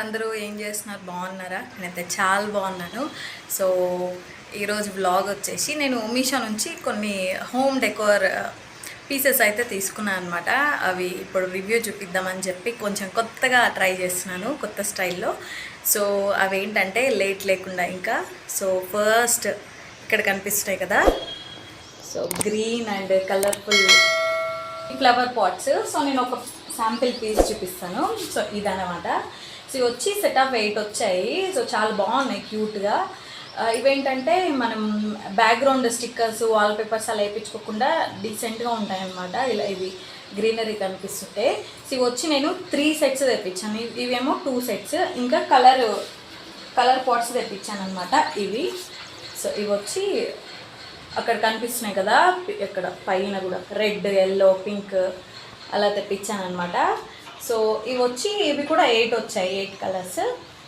అందరూ ఏం చేస్తున్నారు? బాగున్నారా? నేనైతే చాలా బాగున్నాను. సో ఈరోజు వ్లాగ్ వచ్చేసి నేను మీషో నుంచి కొన్ని హోమ్ డెకోర్ పీసెస్ అయితే తీసుకున్నాను అనమాట. అవి ఇప్పుడు రివ్యూ చూపిద్దామని చెప్పి కొంచెం కొత్తగా ట్రై చేస్తున్నాను, కొత్త స్టైల్లో. సో అవి ఏంటంటే లేట్ లేకుండా ఇంకా సో ఫస్ట్ ఇక్కడ కనిపిస్తాయి కదా, so green and colourful flower pots. So నేను ఒక శాంపిల్ పీస్ చూపిస్తాను. సో ఇదన్నమాట. సో ఇవి వచ్చి సెట్ ఆఫ్ 8 వచ్చాయి. సో చాలా బాగున్నాయి, క్యూట్గా. ఇవేంటంటే మనం బ్యాక్గ్రౌండ్ స్టిక్కర్స్, వాల్పేపర్స్ అలా వేయించుకోకుండా డీసెంట్గా ఉంటాయన్నమాట. ఇలా ఇవి గ్రీనరీ కనిపిస్తుంటే. సో ఇవి వచ్చి నేను 3 సెట్స్ తెప్పించాను. ఇవేమో 2 సెట్స్, ఇంకా కలర్ పాట్స్ తెప్పించాను అనమాట ఇవి. సో ఇవి వచ్చి అక్కడ కనిపిస్తున్నాయి కదా, ఇక్కడ పైన కూడా రెడ్, ఎల్లో, పింక్ అలా తెప్పించాను అనమాట. సో ఇవి వచ్చి ఇవి కూడా 8 వచ్చాయి, 8 కలర్స్.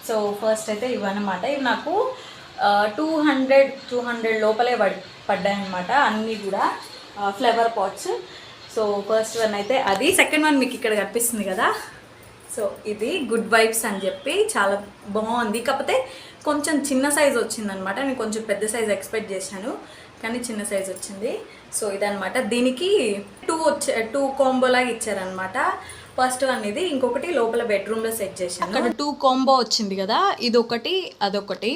సో ఫస్ట్ అయితే ఇవన్నమాట. ఇవి నాకు 200 లోపలే పడ్డాయి అనమాట, అన్నీ కూడా flower pots. So first one అయితే అది. సెకండ్ వన్ మీకు ఇక్కడ కనిపిస్తుంది కదా, సో ఇది గుడ్ వైబ్స్ అని చెప్పి చాలా బాగుంది. కాకపోతే కొంచెం చిన్న సైజ్ వచ్చిందనమాట. నేను కొంచెం పెద్ద సైజ్ ఎక్స్పెక్ట్ చేశాను, కానీ చిన్న సైజ్ వచ్చింది. సో ఇదనమాట. దీనికి 2 కాంబోలాగా ఇచ్చారనమాట. ఫస్ట్ వన్ ఇది, ఇంకొకటి లోపల బెడ్రూమ్లో సెట్ చేశాను. అక్కడ 2 కాంబో వచ్చింది కదా, ఇదొకటి అదొకటి.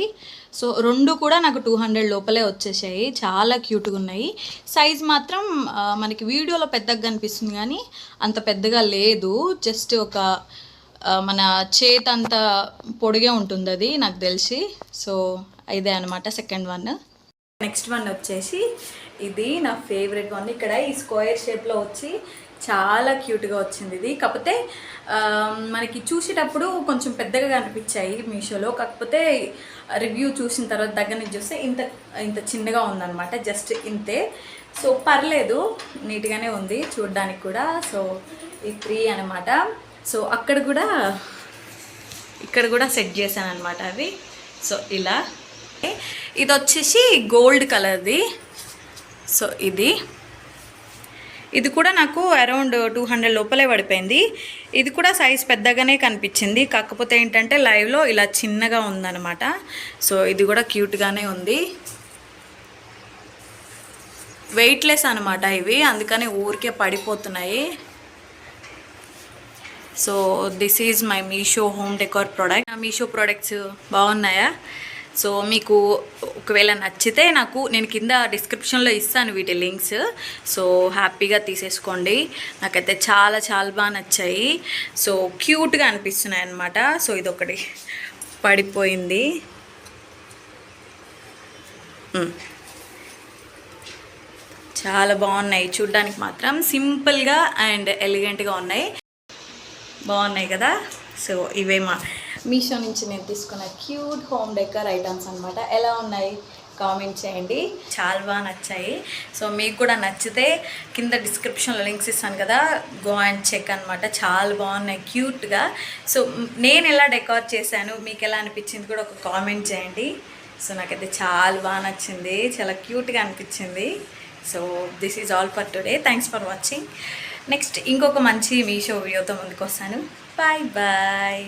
సో 2 కూడా నాకు 200 లోపలే వచ్చేసాయి. చాలా క్యూట్గా ఉన్నాయి. సైజ్ మాత్రం మనకి వీడియోలో పెద్దగా కనిపిస్తుంది, కానీ అంత పెద్దగా లేదు. జస్ట్ ఒక మన చేతి అంత పొడిగే ఉంటుంది అది నాకు తెలిసి. సో ఇదే అనమాట సెకండ్ వన్. నెక్స్ట్ వన్ వచ్చేసి ఇది నా ఫేవరెట్ వన్. ఇక్కడ ఈ స్క్వేర్ షేప్లో వచ్చి చాలా క్యూట్గా వచ్చింది ఇది. కాకపోతే మనకి చూసేటప్పుడు కొంచెం పెద్దగా కనిపించాయి మీషోలో. కాకపోతే రివ్యూ చూసిన తర్వాత దగ్గర నుంచి చూస్తే ఇంత చిన్నగా ఉందన్నమాట, జస్ట్ ఇంతే. సో పర్లేదు, నీట్గానే ఉంది చూడడానికి కూడా. సో ఈ 3 అనమాట. సో ఇక్కడ కూడా సెట్ చేశాను అనమాట అవి. సో ఇలా ఇది వచ్చేసి గోల్డ్ కలర్ది. సో ఇది కూడా నాకు అరౌండ్ 200 లోపలే పడిపోయింది. ఇది కూడా సైజ్ పెద్దగానే కనిపించింది, కాకపోతే ఏంటంటే లైవ్లో ఇలా చిన్నగా ఉందన్నమాట. సో ఇది కూడా క్యూట్గానే ఉంది. వెయిట్లెస్ అనమాట ఇవి, అందుకని ఊరికే పడిపోతున్నాయి. So this is my Meesho home decor product. నా మీషో ప్రోడక్ట్స్ బాగున్నాయా? సో మీకు ఒకవేళ నచ్చితే నేను కింద డిస్క్రిప్షన్లో ఇస్తాను వీటి లింక్స్. సో హ్యాపీగా తీసేసుకోండి. నాకైతే చాలా చాలా బాగా నచ్చాయి. సో క్యూట్గా అనిపిస్తున్నాయి అన్నమాట. సో ఇదొకటి పడిపోయింది. చాలా బాగున్నాయి చూడ్డానికి, మాత్రం సింపుల్గా అండ్ ఎలిగెంట్గా ఉన్నాయి. బాగున్నాయి కదా. సో ఇవే మా మీషో నుంచి నేను తీసుకున్న క్యూట్ హోమ్ డెకర్ ఐటమ్స్ అనమాట. ఎలా ఉన్నాయి కామెంట్ చేయండి. చాలా బాగా నచ్చాయి. సో మీకు కూడా నచ్చితే కింద డిస్క్రిప్షన్లో లింక్స్ ఇస్తాను కదా, గో అండ్ చెక్ అనమాట. చాలా బాగున్నాయి క్యూట్గా. సో నేను ఎలా డెకార్ చేశాను, మీకు ఎలా అనిపించింది కూడా ఒక కామెంట్ చేయండి. సో నాకైతే చాలా బాగా నచ్చింది, చాలా క్యూట్గా అనిపించింది. So this is all for today. Thanks for watching. Next ఇంకొక మంచి మీషో వీడియోతో ముందుకు వస్తాను. Bye bye.